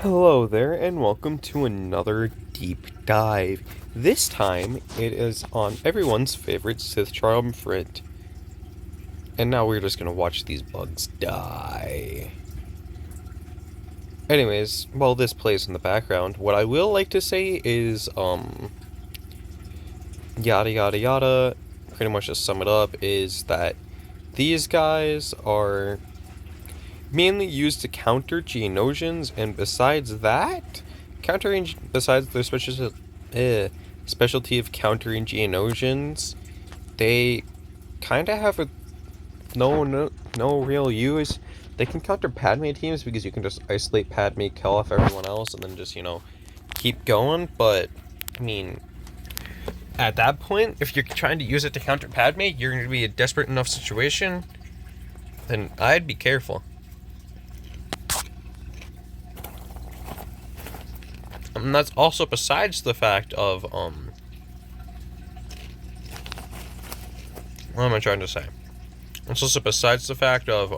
Hello there, and welcome to another deep dive. This time, it is on everyone's favorite Sith Triumpirate. And now we're just gonna watch these bugs die. Anyways, while this plays in the background, what I will like to say is, yada yada yada, pretty much to sum it up, is that these guys are mainly used to counter Geonosians, and besides that, besides their specialty of countering Geonosians, they kind of have no real use. They can counter Padme teams because you can just isolate Padme, kill off everyone else, and then just keep going. But I mean, at that point, if you're trying to use it to counter Padme, you're going to be a desperate enough situation. Then I'd be careful. And that's also besides the fact of, what am I trying to say? It's also besides the fact of,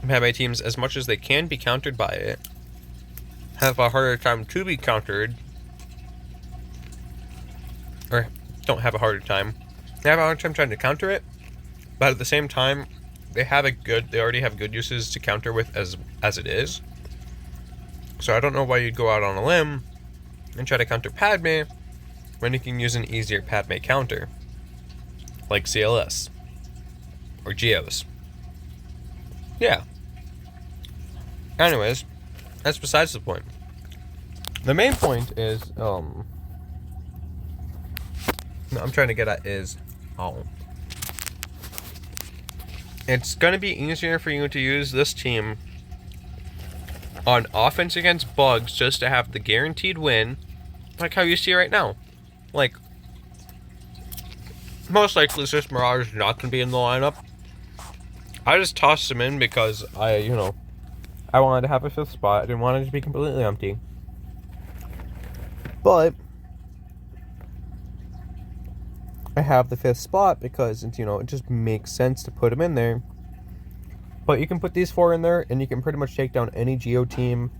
Padme teams, as much as they can be countered by it, have a harder time to be countered, or don't have a harder time. They have a hard time trying to counter it, but at the same time, they already have good uses to counter with as it is. So I don't know why you'd go out on a limb and try to counter Padme when you can use an easier Padme counter, like CLS or Geos. Yeah. Anyways, that's besides the point. The main point is, I'm trying to get at is, it's going to be easier for you to use this team on offense against bugs just to have the guaranteed win, like how you see right now. Like, most likely Sith Mirage is not going to be in the lineup. I just tossed him in because I wanted to have a fifth spot. I didn't want it to be completely empty. But I have the fifth spot because it's, it just makes sense to put him in there. But you can put these four in there and you can pretty much take down any Geo team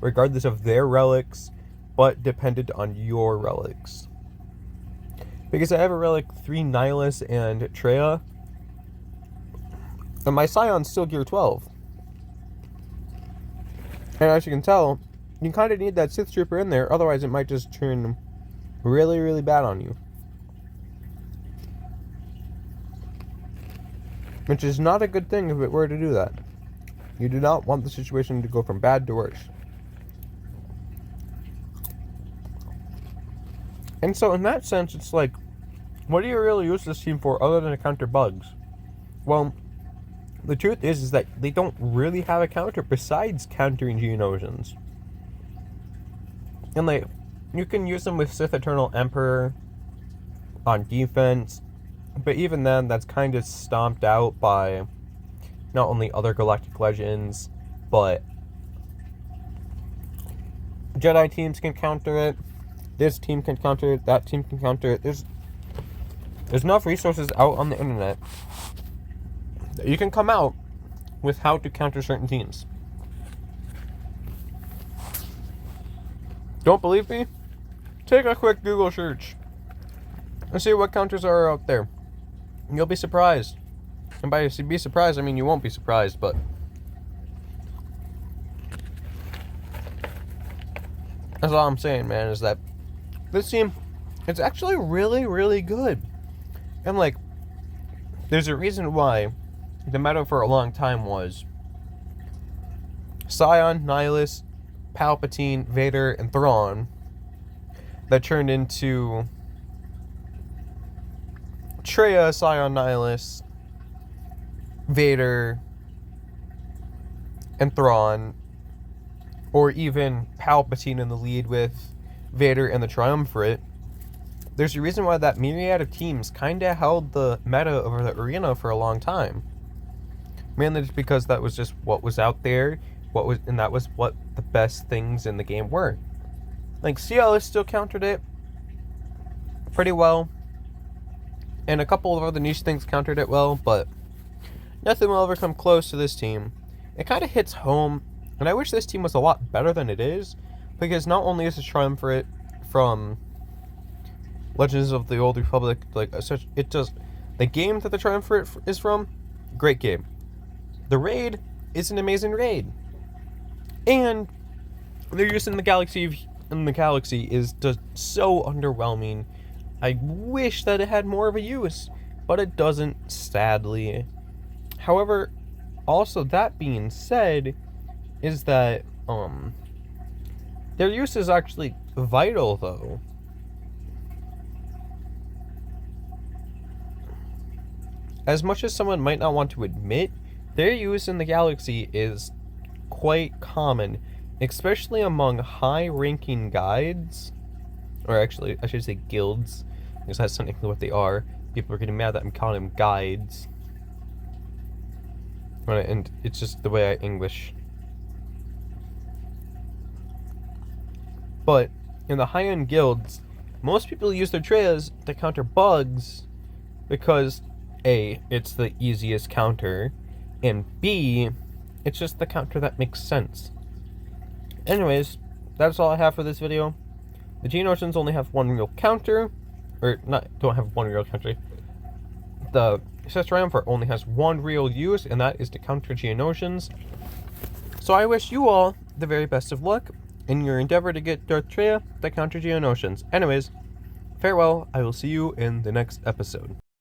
regardless of their relics, but dependent on your relics. Because I have a relic 3 Nihilus and Treya, and my Scion's still gear 12. And as you can tell, you kind of need that Sith Trooper in there, otherwise it might just turn really, really bad on you. Which is not a good thing if it were to do that. You do not want the situation to go from bad to worse. And so in that sense, it's like, what do you really use this team for other than to counter bugs? Well, the truth is that they don't really have a counter besides countering Geonosians. And you can use them with Sith Eternal Emperor on defense, but even then, that's kind of stomped out by not only other Galactic Legends, but Jedi teams can counter it, this team can counter it, that team can counter it. There's enough resources out on the internet that you can come out with how to counter certain teams. Don't believe me? Take a quick Google search and see what counters are out there. You'll be surprised. And by be surprised, I mean you won't be surprised, but that's all I'm saying, man, is that this team, it's actually really, really good. And there's a reason why the meta for a long time was Scion, Nihilus, Palpatine, Vader, and Thrawn, that turned into Treya, Scion, Nihilus, Vader, and Thrawn, or even Palpatine in the lead with Vader and the Triumpirate. There's a reason why that myriad of teams kinda held the meta over the arena for a long time. Mainly just because that was just what was out there, and that was what the best things in the game were. Like, CLS still countered it pretty well, and a couple of other niche things countered it well, but nothing will ever come close to this team. it kind of hits home, and I wish this team was a lot better than it is, because not only is the Triumpirate from Legends of the Old Republic, like, such, it does, the game that the Triumpirate is from, great game. The raid is an amazing raid. And their use in the galaxy is just so underwhelming. I wish that it had more of a use, but it doesn't, sadly. However, also that being said, is that their use is actually vital, though. As much as someone might not want to admit, their use in the galaxy is quite common, especially among high-ranking guides, or actually, I should say guilds, because that's technically what they are. People are getting mad that I'm calling them guides. And it's just the way I English. But in the high-end guilds, most people use their Treyas to counter bugs because A, it's the easiest counter, and B, it's just the counter that makes sense. Anyways, that's all I have for this video. The Geonosians only have one real counter, or don't have one real counter. The Sith Triumpirate only has one real use, and that is to counter Geonosians. So I wish you all the very best of luck in your endeavor to get Darth Treya to counter Geonosians. Anyways, farewell, I will see you in the next episode.